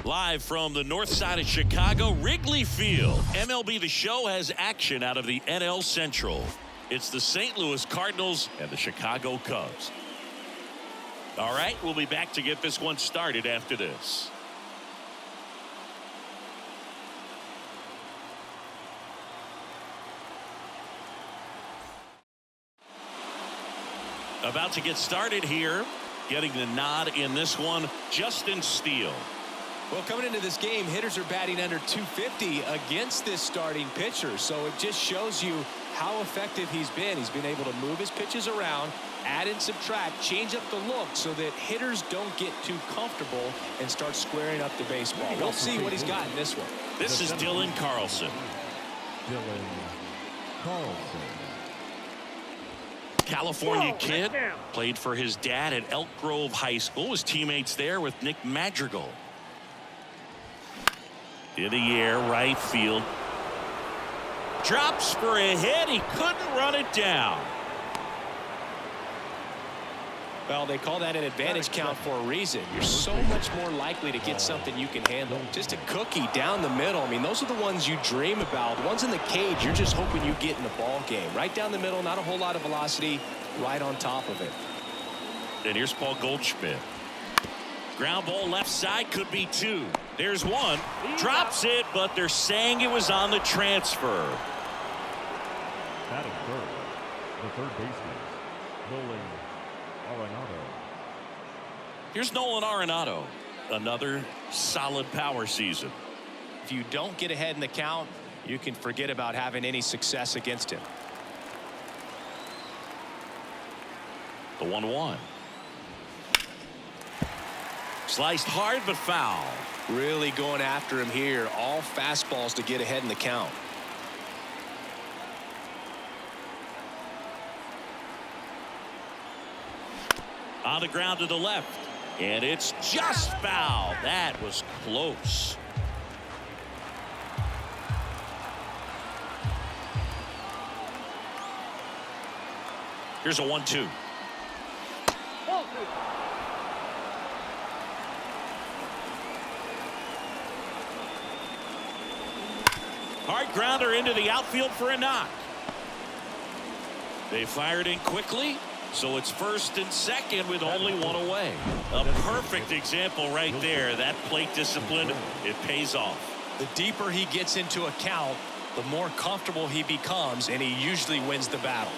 Live from the north side of Chicago, Wrigley Field. MLB The Show has action out of the NL Central. It's the St. Louis Cardinals and the Chicago Cubs. All right, we'll be back to get this one started after this. About to get started here. Getting the nod in this one, Justin Steele. Well, coming into this game, hitters are batting under 250 against this starting pitcher. So it just shows you how effective he's been. He's been able to move his pitches around, add and subtract, change up the look so that hitters don't get too comfortable and start squaring up the baseball. We'll see what he's got in this one. This is Dylan Carlson. California kid, played for his dad at Elk Grove High School. His teammates there with Nick Madrigal. In the air, right field. Drops for a hit. He couldn't run it down. Well, they call that an advantage count for a reason. You're so much more likely to get something you can handle. Just a cookie down the middle. I mean, those are the ones you dream about. The ones in the cage, you're just hoping you get in the ball game. Right down the middle, not a whole lot of velocity, right on top of it. And here's Paul Goldschmidt. Ground ball left side, could be two. There's one. Drops it, but they're saying it was on the transfer. Batting third, the third baseman, Nolan Arenado. Here's Nolan Arenado. Another solid power season. If you don't get ahead in the count, you can forget about having any success against him. The 1-1. Sliced hard but foul. Really going after him here. All fastballs to get ahead in the count. On the ground to the left. And it's just foul. That was close. Here's a 1-2. Hard grounder into the outfield for a knock. They fired in quickly, so it's first and second with only one away. A perfect example right there. That plate discipline, it pays off. The deeper he gets into a count, the more comfortable he becomes, and he usually wins the battle.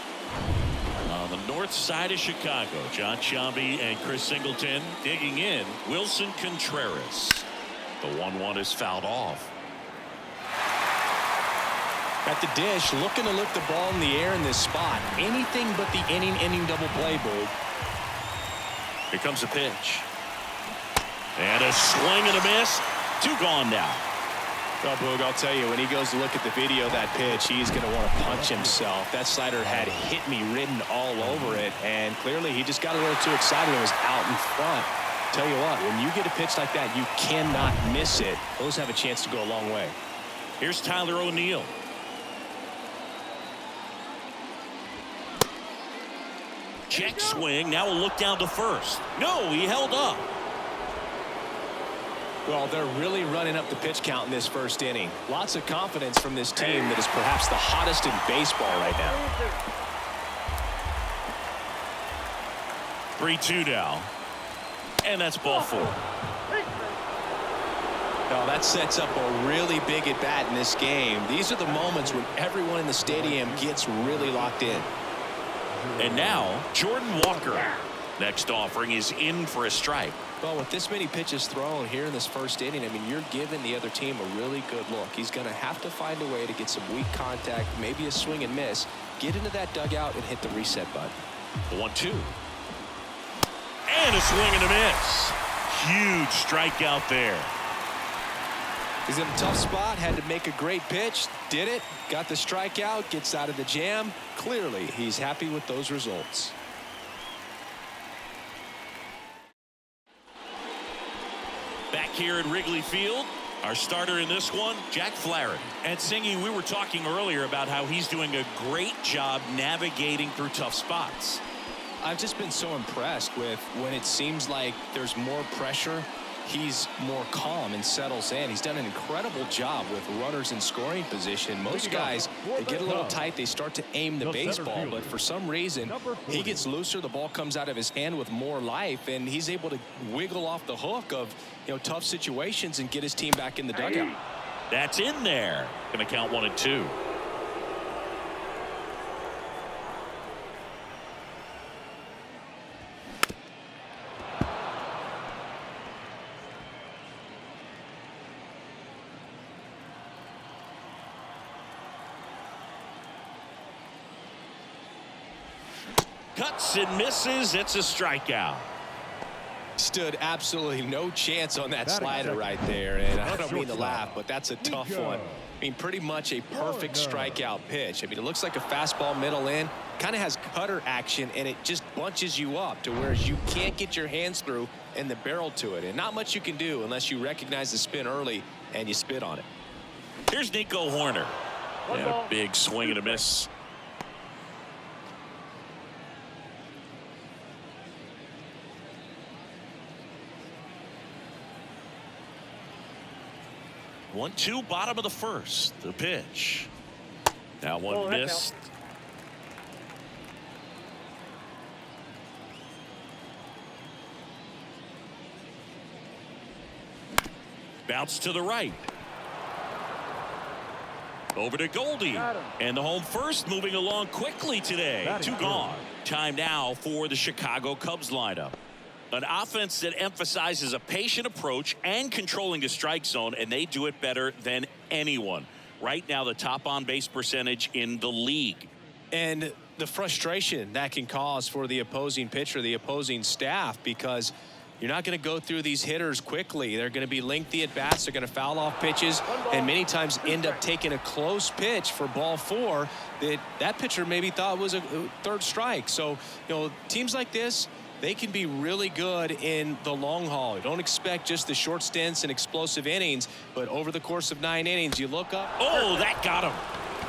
On the north side of Chicago, John Sciambi and Chris Singleton digging in. Wilson Contreras. The 1-1 is fouled off. At the dish, looking to lift the ball in the air in this spot. Anything but the inning double play, Boog. Here comes the pitch. And a swing and a miss. Two gone now. Well, Boog, I'll tell you, when he goes to look at the video of that pitch, he's going to want to punch himself. That slider had hit me written all over it, and clearly he just got a little too excited and was out in front. Tell you what, when you get a pitch like that, you cannot miss it. Those have a chance to go a long way. Here's Tyler O'Neill. Check swing. Now we'll look down to first. No, he held up. Well, they're really running up the pitch count in this first inning. Lots of confidence from this team that is perhaps the hottest in baseball right now. 3-2 now. And that's ball four. Now that sets up a really big at bat in this game. These are the moments when everyone in the stadium gets really locked in. And now Jordan Walker. Next offering is in for a strike. Well, with this many pitches thrown here in this first inning, I mean, you're giving the other team a really good look. He's going to have to find a way to get some weak contact, maybe a swing and miss, get into that dugout and hit the reset button. The 1-2. And a swing and a miss. Huge strikeout there. He's in a tough spot, had to make a great pitch, did it, got the strikeout, gets out of the jam. Clearly, he's happy with those results. Back here at Wrigley Field, our starter in this one, Jack Flaherty. And Singy, we were talking earlier about how he's doing a great job navigating through tough spots. I've just been so impressed with when it seems like there's more pressure. he's more calm and settles in. He's done an incredible job with runners in scoring position. Most guys, they get a little tight, they start to aim the baseball, but for some reason, he gets looser, the ball comes out of his hand with more life, and he's able to wiggle off the hook of, you know, tough situations and get his team back in the dugout. That's in there. Going to count 1-2. Cuts and misses. It's a strikeout. Stood absolutely no chance on that slider right there, and I don't mean to laugh, but that's a tough one. I mean, pretty much a perfect strikeout pitch. I mean, it looks like a fastball middle in, kind of has cutter action, and it just bunches you up to where you can't get your hands through and the barrel to it, and not much you can do unless you recognize the spin early and you spit on it. Here's Nico Horner. Yeah, big swing and a miss. One-two, bottom of the first. The pitch. Now one missed. Bounce to the right. Over to Goldie. And the home first moving along quickly today. Two gone. Time now for the Chicago Cubs lineup. An offense that emphasizes a patient approach and controlling the strike zone, and they do it better than anyone. Right now, the top on-base percentage in the league. And the frustration that can cause for the opposing pitcher, the opposing staff, because you're not going to go through these hitters quickly. They're going to be lengthy at bats. They're going to foul off pitches and many times end up taking a close pitch for ball four that pitcher maybe thought was a third strike. So, you know, teams like this, they can be really good in the long haul. You don't expect just the short stints and explosive innings, but over the course of 9 innings, you look up. Oh, that got him.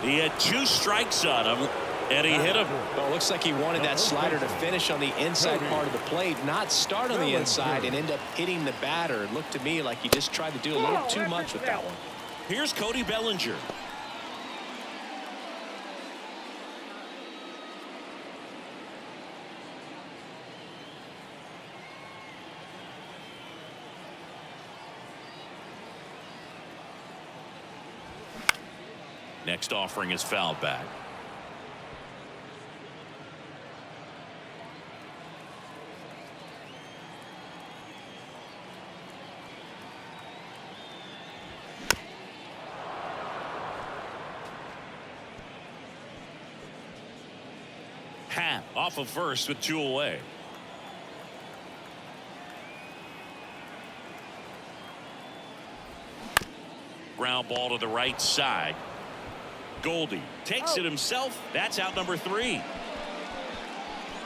He had 2 strikes on him, and he hit him. Well, it looks like he wanted that slider to finish on the inside part of the plate, not start on the inside and end up hitting the batter. It looked to me like he just tried to do a little too much with that one. Here's Cody Bellinger. Next offering is fouled back. Hat off of first with 2 away. Ground ball to the right side. Goldie takes it himself. That's out number 3.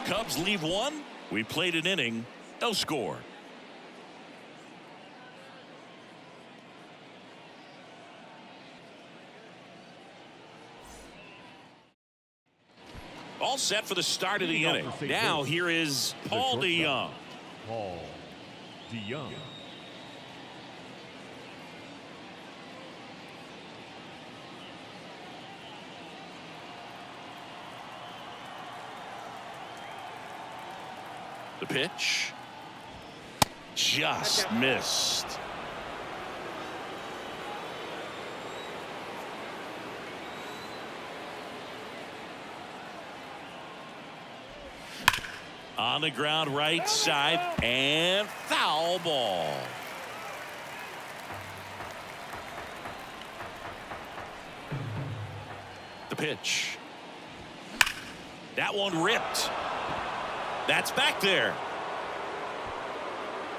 Cubs leave 1. We played an inning. No score. All set for the start of the inning. Now here is Paul DeYoung. Paul DeYoung. The pitch just missed. On the ground right side and foul ball. The pitch. That one ripped. That's back there.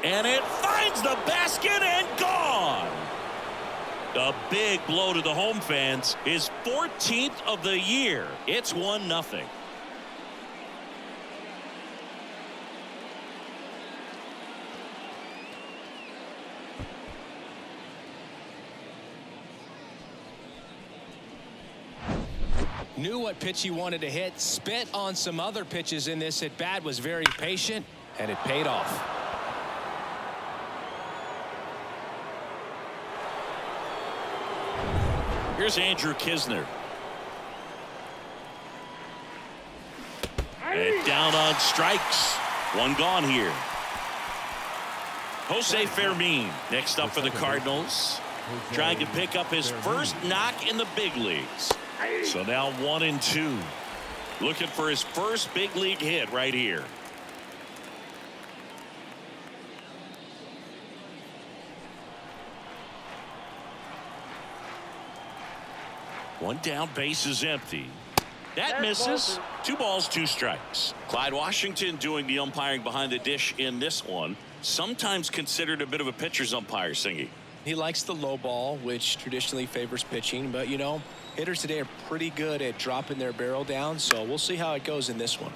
And it finds the basket and gone. A big blow to the home fans. His 14th of the year. It's 1-0. Knew what pitch he wanted to hit, spent on some other pitches in this at bat, was very patient, and it paid off. Here's Andrew Kisner. And down on strikes. One gone here. Jose Fermin next up for the Cardinals. Trying to pick up his first knock in the big leagues. So now 1-2. Looking for his first big league hit right here. One down, base is empty. That misses. 2 balls, 2 strikes. Clyde Washington doing the umpiring behind the dish in this one. Sometimes considered a bit of a pitcher's umpire, Singy. He likes the low ball, which traditionally favors pitching. But, you know, hitters today are pretty good at dropping their barrel down. So we'll see how it goes in this one.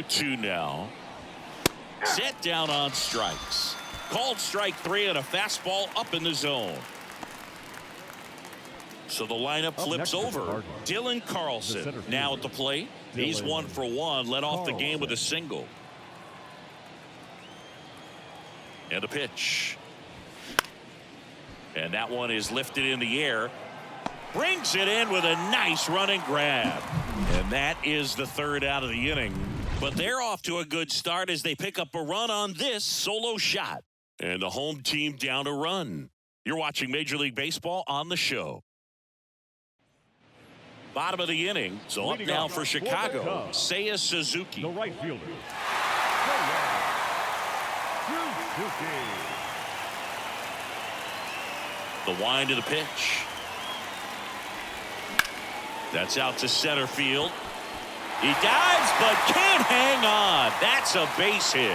Two now. Set down on strikes. Called strike 3 and a fastball up in the zone. So the lineup flips over. Dylan Carlson now at the plate. He's 1 for 1. Led off the game with a single. And a pitch. And that one is lifted in the air. Brings it in with a nice running grab. And that is the 3rd out of the inning. But they're off to a good start as they pick up a run on this solo shot. And the home team down a run. You're watching Major League Baseball on the show. Bottom of the inning. So up now for Chicago, Seiya Suzuki. The right fielder. Suzuki. The wind of the pitch. That's out to center field. He dives but can't hang on. That's a base hit.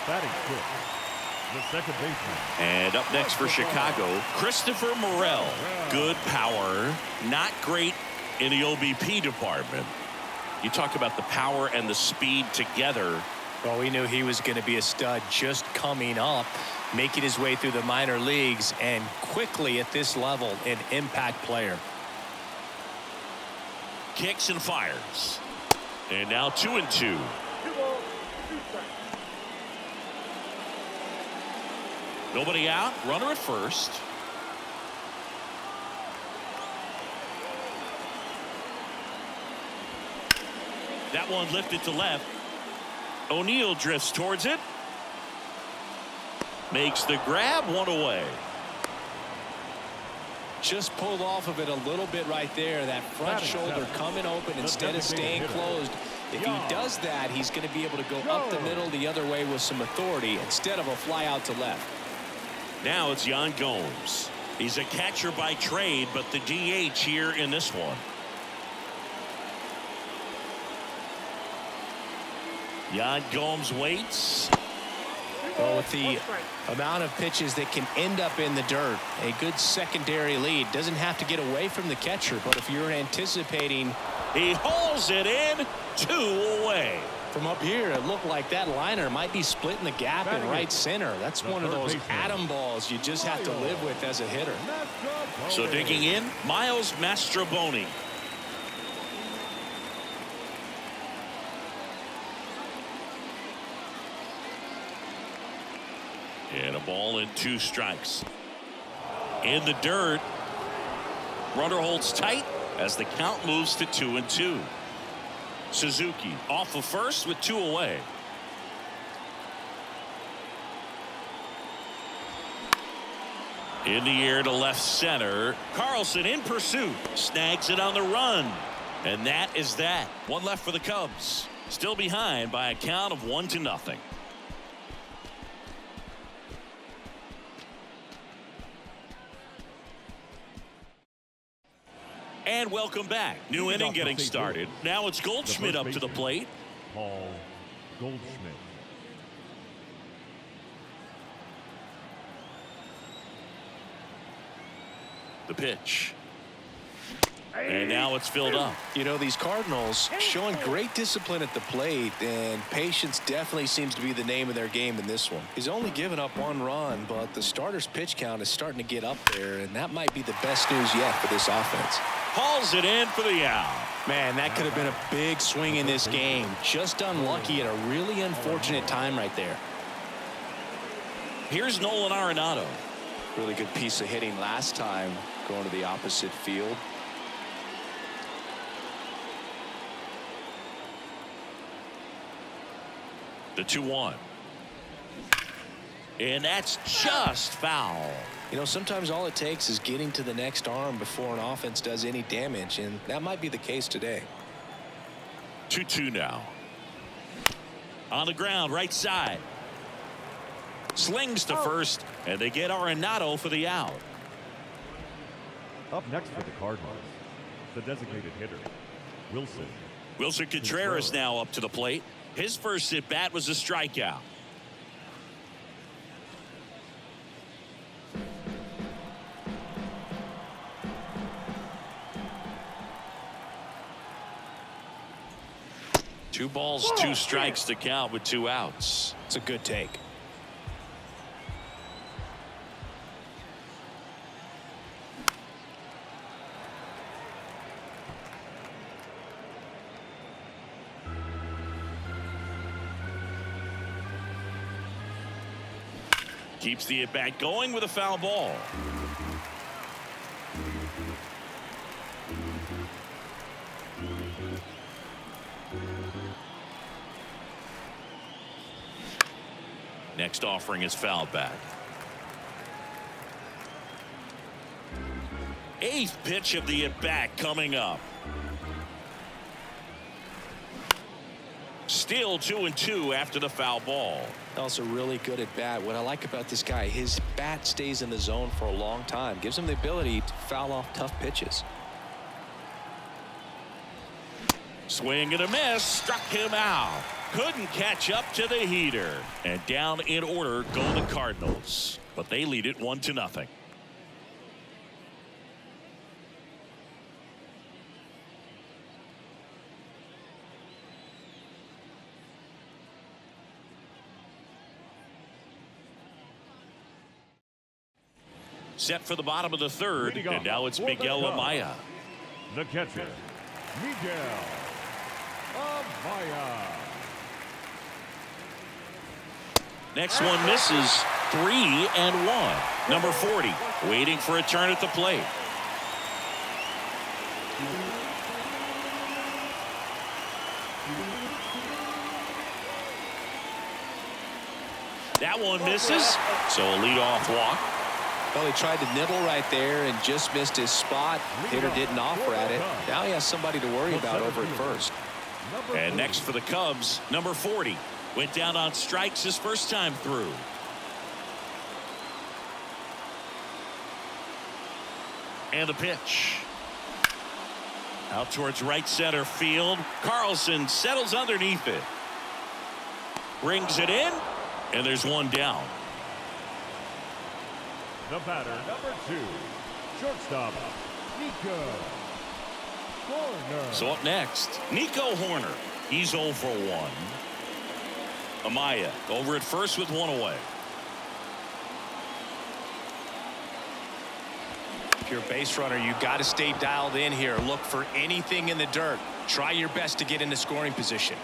Batting fifth, the second baseman. And up next for Chicago, Christopher Morel. Good power, not great in the OBP department. You talk about the power and the speed together. Well, we knew he was going to be a stud just coming up, making his way through the minor leagues, and quickly at this level, an impact player. Kicks and fires. And now 2-2. Nobody out. Runner at first. That one lifted to left. O'Neill drifts towards it. Makes the grab, 1 away. Just pulled off of it a little bit right there. That front shoulder coming open instead of staying closed. If he does that, he's going to be able to go up the middle the other way with some authority instead of a fly out to left. Now it's Yan Gomes. He's a catcher by trade, but the DH here in this one. Yan Gomes waits. Well, with the amount of pitches that can end up in the dirt, a good secondary lead. Doesn't have to get away from the catcher, but if you're anticipating. He hauls it in, 2 away. From up here, it looked like that liner might be splitting the gap in right center. That's one of those atom balls you just have to live with as a hitter. So digging in, Miles Mastrobuoni. And a ball and 2 strikes. In the dirt. Runner holds tight as the count moves to 2-2. Suzuki off of first with 2 away. In the air to left center. Carlson in pursuit. Snags it on the run. And that is that. 1 left for the Cubs. Still behind by a count of 1-0. And welcome back. New inning getting started. Now it's Goldschmidt up to the plate. Paul Goldschmidt. The pitch. And now it's filled up. You know, these Cardinals showing great discipline at the plate, and patience definitely seems to be the name of their game in this one. He's only given up 1 run, but the starter's pitch count is starting to get up there, and that might be the best news yet for this offense. Hauls it in for the out. Man, that could have been a big swing in this game. Just unlucky at a really unfortunate time right there. Here's Nolan Arenado. Really good piece of hitting last time, going to the opposite field. The 2-1. And that's just foul. You know, sometimes all it takes is getting to the next arm before an offense does any damage, and that might be the case today. 2-2 now. On the ground, right side. Slings to first, and they get Arenado for the out. Up next for the Cardinals, the designated hitter, Wilson. Wilson Contreras now up to the plate. His first at bat was a strikeout. Two balls, 2 strikes to count with 2 outs. It's a good take. Keeps the at-bat going with a foul ball. Next offering is foul back. 8th pitch of the at-bat coming up. Still 2-2 after the foul ball. Also really good at bat. What I like about this guy, his bat stays in the zone for a long time. Gives him the ability to foul off tough pitches. Swing and a miss. Struck him out. Couldn't catch up to the heater. And down in order go the Cardinals. But they lead it 1-0. Set for the bottom of the 3rd, and now it's Miguel Amaya. The catcher, Miguel Amaya. Next one misses. 3-1. Number 40 waiting for a turn at the plate. That one misses, so a leadoff walk. Well, he tried to nibble right there and just missed his spot. Hitter didn't offer at it. Now he has somebody to worry about over at first. And next for the Cubs, number 40. Went down on strikes his first time through. And the pitch. Out towards right center field. Carlson settles underneath it. Brings it in, and there's one down. The batter, number 2, shortstop, Nico Horner. So up next, Nico Horner. He's 0 for 1. Amaya over at first with 1 away. If you're a base runner, you got to stay dialed in here. Look for anything in the dirt. Try your best to get into scoring position.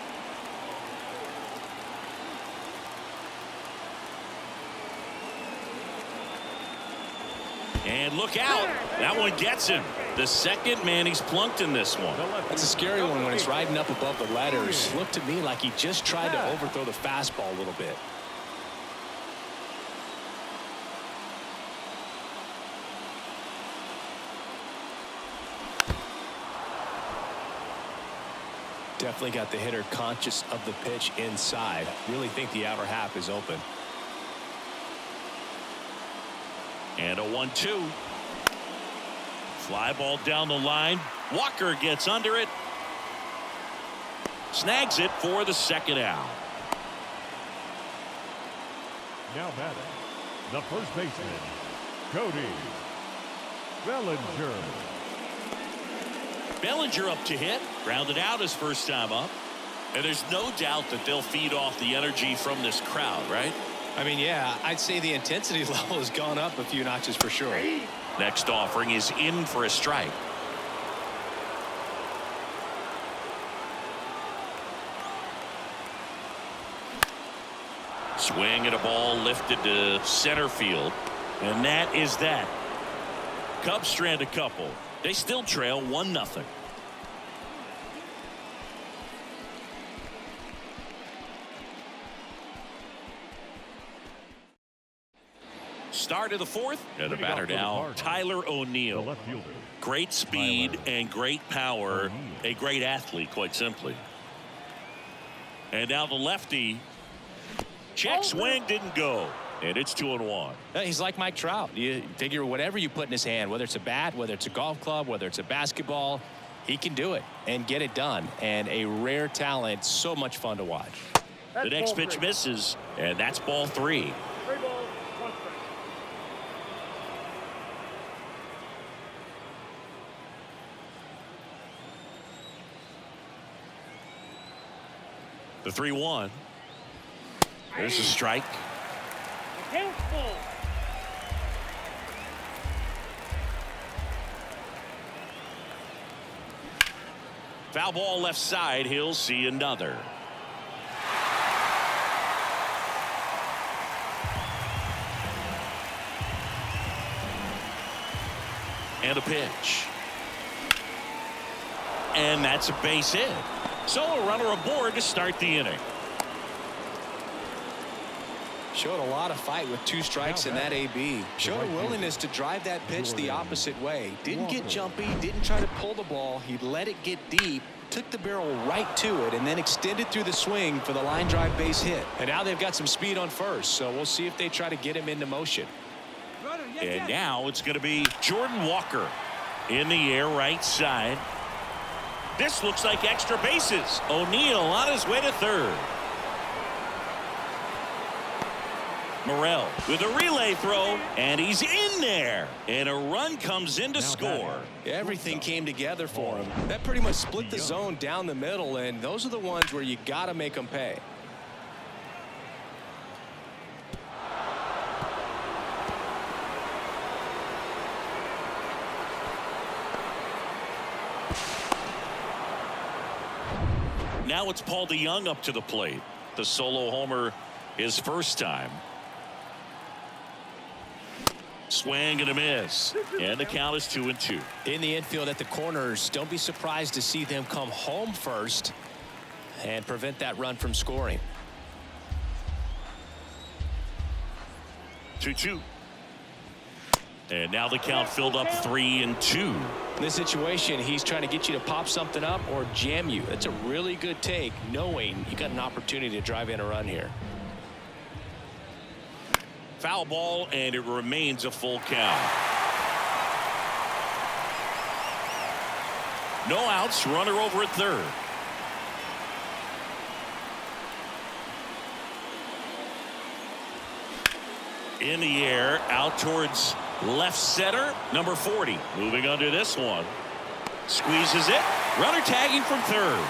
And look out. That one gets him. The second man he's plunked in this one. That's a scary one when it's riding up above the letters. Looked to me like he just tried to overthrow the fastball a little bit. Definitely got the hitter conscious of the pitch inside. Really think the outer half is open. And a 1-2. Fly ball down the line. Walker gets under it. Snags it for the second out. Now batting, the first baseman, Cody Bellinger. Bellinger up to hit. Grounded out his first time up. And there's no doubt that they'll feed off the energy from this crowd, right? I mean, yeah, I'd say the intensity level has gone up a few notches for sure. Next offering is in for a strike. Swing and a ball lifted to center field. And that is that. Cubs strand a couple. They still trail 1-0. Start of the fourth, and the batter now, Tyler O'Neill. Great speed and great power. A great athlete, quite simply. And now the lefty. Check swing, didn't go. And it's 2-1. He's like Mike Trout. You figure whatever you put in his hand, whether it's a bat, whether it's a golf club, whether it's a basketball, he can do it and get it done. And a rare talent, so much fun to watch. The next pitch misses, and that's ball 3. The 3-1. There's a strike. Foul ball left side. He'll see another. And a pitch. And that's a base hit. So a runner aboard to start the inning. Showed a lot of fight with 2 strikes in that AB. Showed a willingness to drive that pitch the opposite way. Didn't get jumpy, didn't try to pull the ball. He let it get deep, took the barrel right to it, and then extended through the swing for the line drive base hit. And now they've got some speed on first, so we'll see if they try to get him into motion. And now it's going to be Jordan Walker in the air right side. This looks like extra bases. O'Neill on his way to third. Morel with a relay throw, and he's in there. And a run comes in to score. Everything came together for him. That pretty much split the zone down the middle, and those are the ones where you got to make them pay. Now it's Paul DeYoung up to the plate. The solo homer his first time. Swing and a miss. And the count is 2-2. In the infield at the corners, don't be surprised to see them come home first and prevent that run from scoring. 2-2. And now the count filled up 3-2. In this situation, he's trying to get you to pop something up or jam you. That's a really good take, knowing you got an opportunity to drive in a run here. Foul ball, and it remains a full count. No outs, runner over at third. In the air, out towards left center, number 40. Moving under this one. Squeezes it. Runner tagging from third.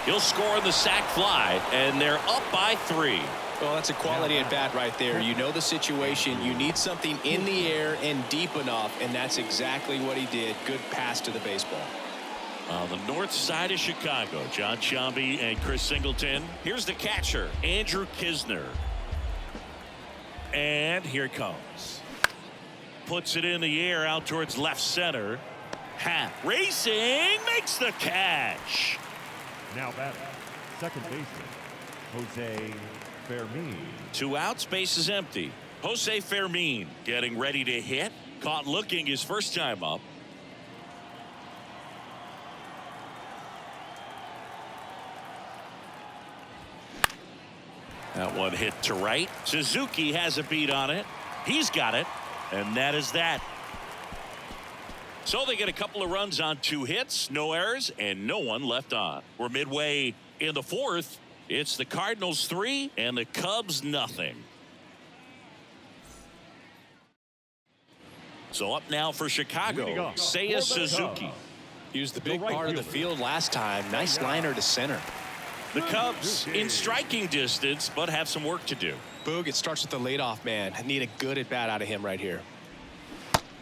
He'll score on the sac fly, and they're up by 3. Well, that's a quality at bat right there. You know the situation. You need something in the air and deep enough, and that's exactly what he did. Good pass to the baseball. On the north side of Chicago, John Sciambi and Chris Singleton. Here's the catcher, Andrew Kisner. And here it comes. Puts it in the air out towards left center. Happ racing, makes the catch. Now batting, second baseman, Jose Fermin. 2 outs, base is empty. Jose Fermin getting ready to hit. Caught looking his first time up. That one hit to right. Suzuki has a beat on it. He's got it. And that is that. So they get a couple of runs on 2 hits, no errors, and no one left on. We're midway in the fourth. It's the Cardinals 3 and the Cubs nothing. So up now for Chicago, Seiya Suzuki. Used the big part of the field last time. Nice liner to center. The Cubs in striking distance, but have some work to do. Boog, it starts with the leadoff man. Need a good at-bat out of him right here.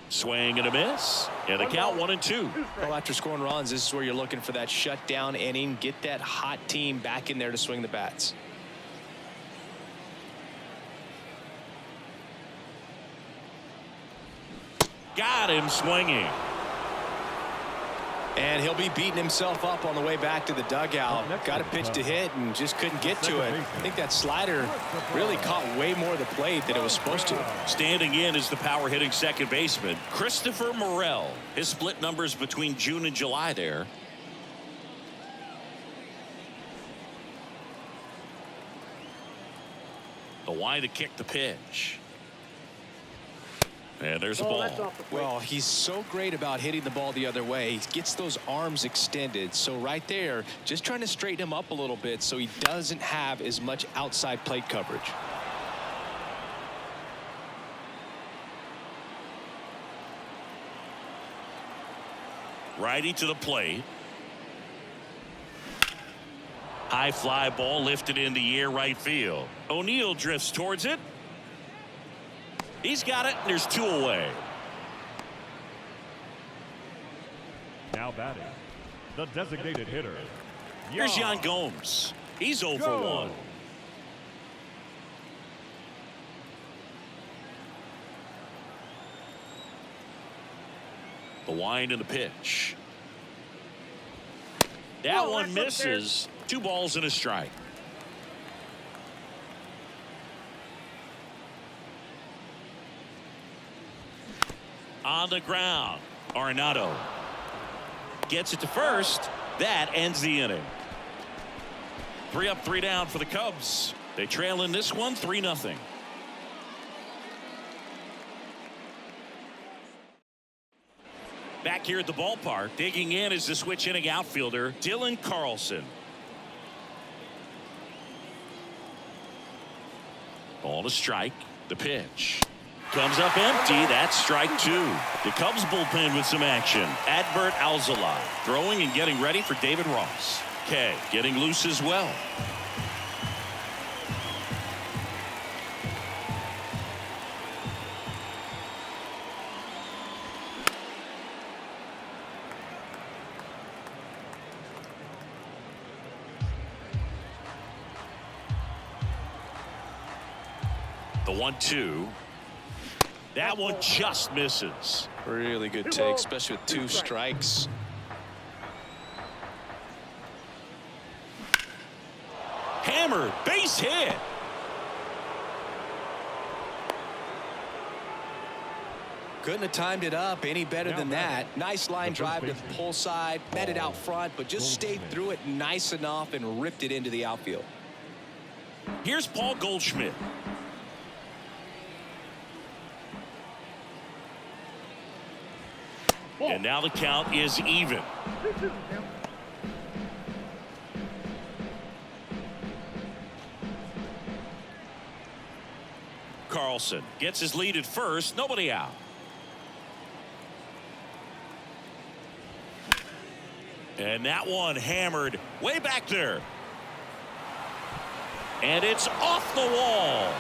Swing and a miss. And the count 1-2. Well, after scoring runs, this is where you're looking for that shutdown inning. Get that hot team back in there to swing the bats. Got him swinging. And he'll be beating himself up on the way back to the dugout. Got a pitch to hit and just couldn't get to it. I think that slider really caught way more of the plate than it was supposed to. Standing in is the power hitting second baseman, Christopher Morel. His split numbers between June and July there. The wide to kick the pitch. And there's a ball. Well, he's so great about hitting the ball the other way. He gets those arms extended. So right there, just trying to straighten him up a little bit so he doesn't have as much outside plate coverage. Righty to the plate. High fly ball lifted in the air right field. O'Neill drifts towards it. He's got it, and there's 2 away. Now batting, the designated hitter. Here's Yan Gomes. He's 0 for 1. The wind and the pitch. That one misses. 2 balls and a strike. On the ground, Arenado gets it to first. That ends the inning. 3 up, 3 down for the Cubs. They trail in this one 3-0. Back here at the ballpark, digging in is the switch inning outfielder Dylan Carlson. Ball to strike. The pitch comes up empty. That's strike 2. The Cubs bullpen with some action. Adbert Alzolay throwing and getting ready for David Ross. Kay getting loose as well. The 1-2. That one just misses. Really good take, especially with 2 strikes. Hammered, base hit. Couldn't have timed it up any better than that. Nice line drive to the pull side, met it out front, but just stayed through it nice enough and ripped it into the outfield. Here's Paul Goldschmidt. And now the count is even. Carlson gets his lead at first. Nobody out. And that one hammered way back there. And it's off the wall.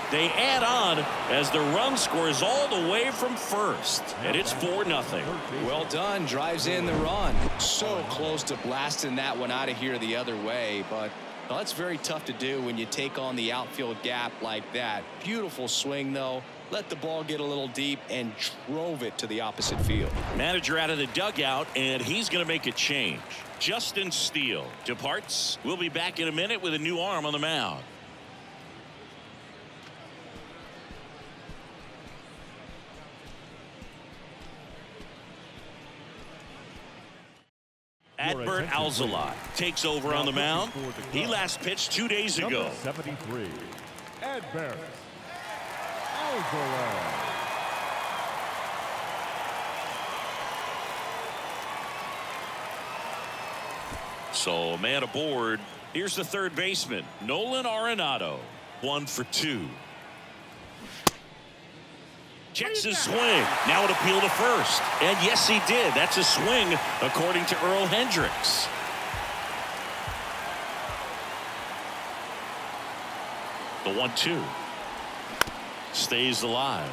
They add on as the run scores all the way from first. And it's 4-0. Well done. Drives in the run. So close to blasting that one out of here the other way. But well, that's very tough to do when you take on the outfield gap like that. Beautiful swing, though. Let the ball get a little deep and drove it to the opposite field. Manager out of the dugout, and he's going to make a change. Justin Steele departs. We'll be back in a minute with a new arm on the mound. Adbert Alzolay takes over on the mound. He last pitched 2 days ago. Number 73, Adbert Alzolay. So man aboard. Here's the third baseman, Nolan Arenado. 1 for 2. Checks his swing. Now an appeal to first. And yes, he did. That's a swing, according to Earl Hendricks. The 1-2. Stays alive.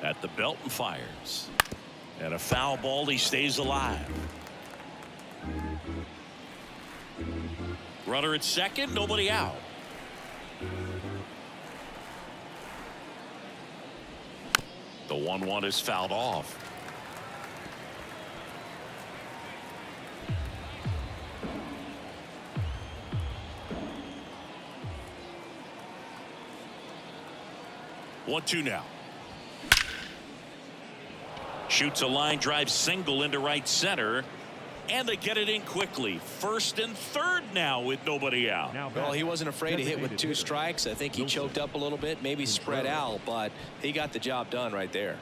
At the belt and fires. And a foul ball. He stays alive. Runner at second. Nobody out. The 1-1 is fouled off. One, two now. Shoots a line drive single into right center. And they get it in quickly. First and third now with nobody out. Well, he wasn't afraid to hit with 2 strikes. I think he choked up a little bit, maybe spread out, but he got the job done right there.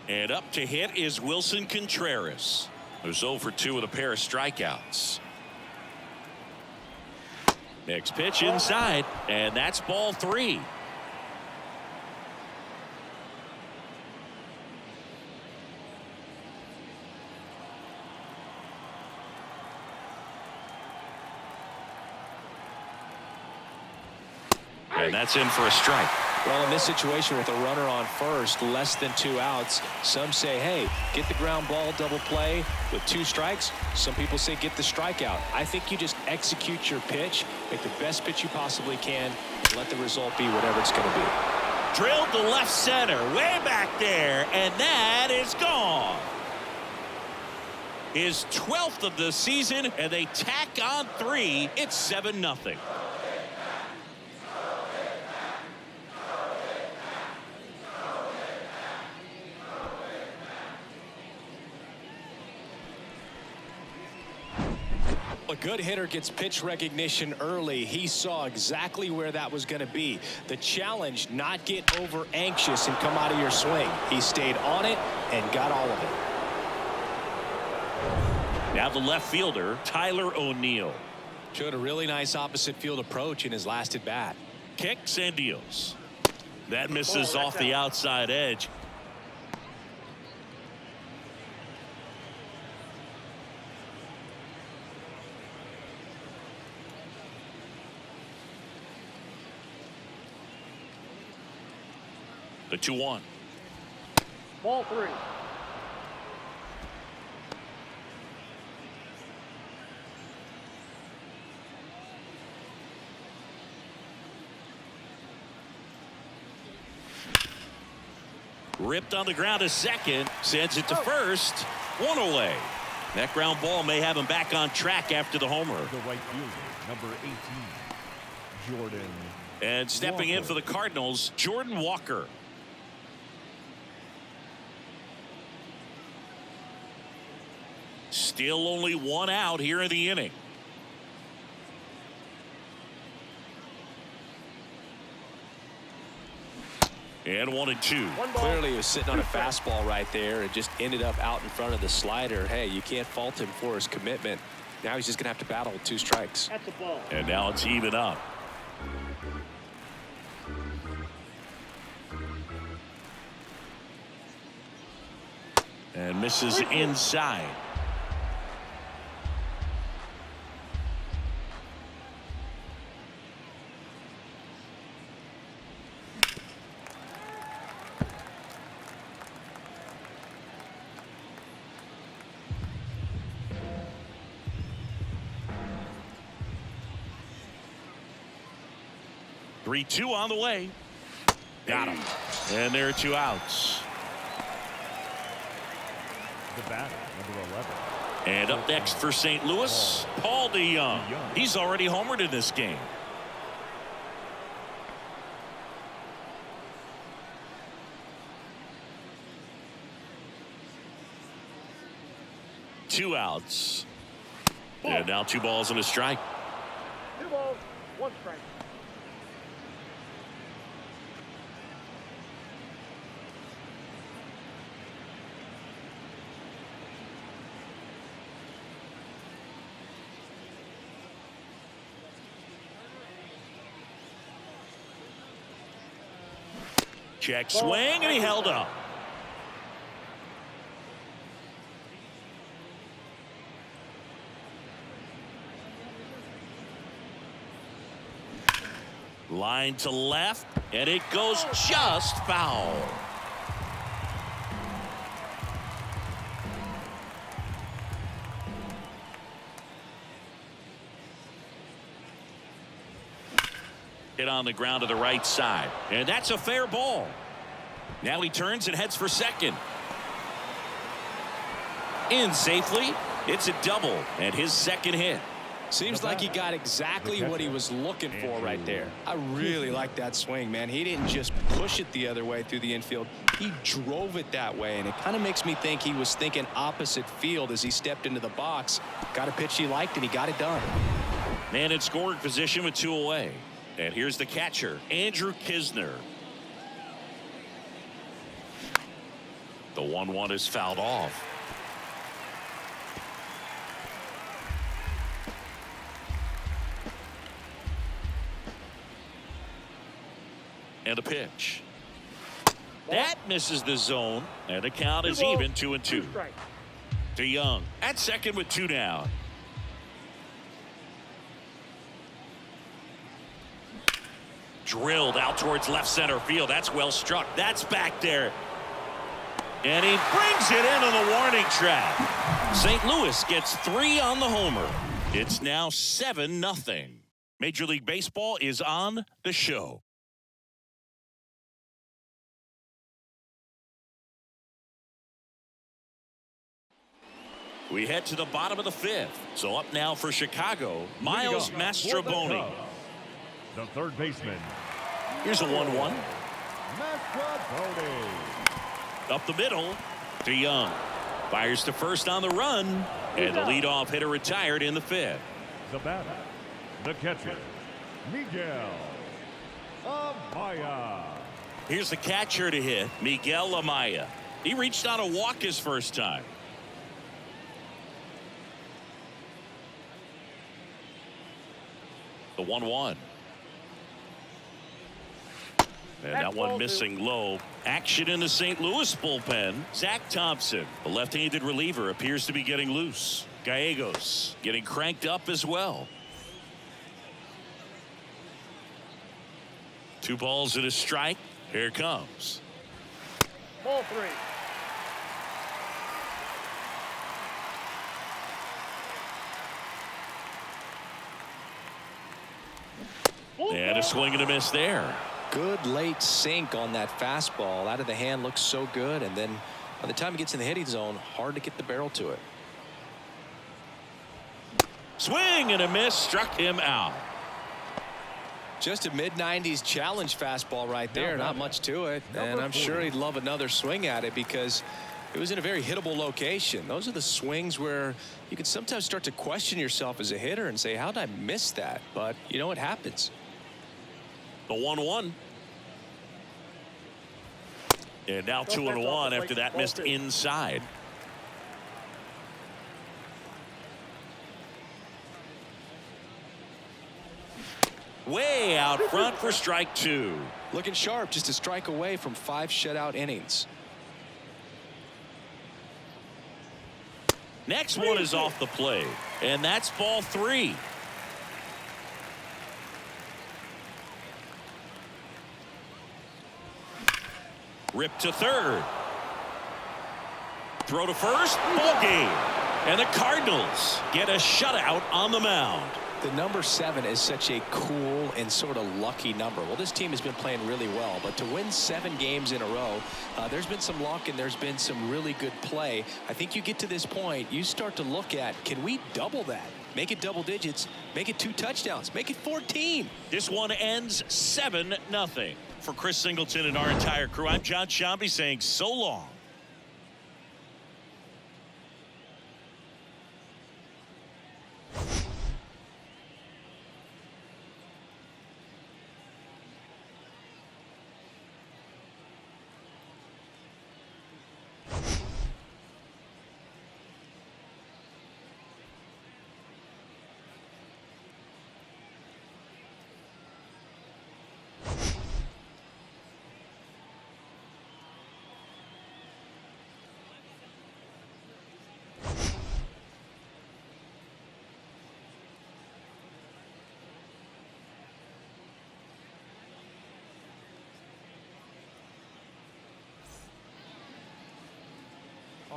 And up to hit is Wilson Contreras, who's 0 for 2 with a pair of strikeouts. Next pitch inside, and that's ball 3. And that's in for a strike. Well, in this situation with a runner on first, less than 2 outs, some say, hey, get the ground ball, double play with 2 strikes. Some people say get the strikeout. I think you just execute your pitch, make the best pitch you possibly can, and let the result be whatever it's going to be. Drilled to left center, way back there, and that is gone. His 12th of the season, and they tack on 3. It's 7-0. A good hitter gets pitch recognition early. He saw exactly where that was going to be. The challenge, not get over anxious and come out of your swing. He stayed on it and got all of it. Now the left fielder, Tyler O'Neill. Showed a really nice opposite field approach in his last at bat. Kicks and deals. That misses off the outside edge. The 2-1. Ball 3. Ripped on the ground to second. Sends it to first. 1 away. That ground ball may have him back on track after the homer. The right fielder, number 18, Jordan. And stepping in for the Cardinals, Jordan Walker. Still only 1 out here in the inning. And 1-2. Clearly he was sitting on a fastball right there and just ended up out in front of the slider. Hey, you can't fault him for his commitment. Now he's just going to have to battle with 2 strikes. That's a ball. And now it's even up. And misses inside. Three-two on the way. Got him. And there are 2 outs. The batter, number 11. And up next for St. Louis, Paul DeYoung. He's already homered in this game. Two outs. And now 2 balls and a strike. 2 balls, 1 strike. Check swing, and he held up. Line to left, and it goes just foul. Hit on the ground to the right side, and that's a fair ball. Now he turns and heads for second. In safely. It's a double and his second hit. Seems like he got exactly what he was looking for right there. I really like that swing, man. He didn't just push it the other way through the infield. He drove it that way, and it kind of makes me think he was thinking opposite field as he stepped into the box. Got a pitch he liked, and he got it done. Man in scoring position with 2 away. And here's the catcher, Andrew Kisner. The 1-1 is fouled off. And a pitch. That misses the zone, and the count is even 2-2. To Young at second with 2 down. Drilled out towards left center field. That's well struck. That's back there. And he brings it into the warning track. St. Louis gets 3 on the homer. It's now 7-0. Major League Baseball is on the show. We head to the bottom of the 5th. So up now for Chicago, Miles Mastrobuoni. The third baseman. Here's a 1-1. Mastrobuoni. Up the middle to Young. Fires to first on the run. And the leadoff hitter retired in the 5th. The batter, the catcher, Miguel Amaya. Here's the catcher to hit, Miguel Amaya. He reached on a walk his first time. The 1-1. And that one missing low. Action in the St. Louis bullpen. Zach Thompson, the left-handed reliever, appears to be getting loose. Gallegos getting cranked up as well. 2 balls and a strike. Here it comes. Ball 3. And a swing and a miss there. Good late sink on that fastball. Out of the hand, looks so good, and then by the time he gets in the hitting zone, hard to get the barrel to it. Swing and a miss, struck him out. Just a mid-90s challenge fastball right there. Not much to it, and I'm sure he'd love another swing at it because it was in a very hittable location. Those are the swings where you can sometimes start to question yourself as a hitter and say, how did I miss that? But you know, it happens. The 1-1. And now 2-1 after that missed inside. Way out front for strike 2. Looking sharp, just a strike away from 5 shutout innings. Next one is off the plate, and that's ball 3. Rip to third. Throw to first. Ball game. And the Cardinals get a shutout on the mound. The number 7 is such a cool and sort of lucky number. Well, this team has been playing really well, but to win 7 games in a row, there's been some luck and there's been some really good play. I think you get to this point, you start to look at, can we double that? Make it double digits, make it 2 touchdowns, make it 14. This one ends 7-0. For Chris Singleton and our entire crew, I'm John Shambi saying so long.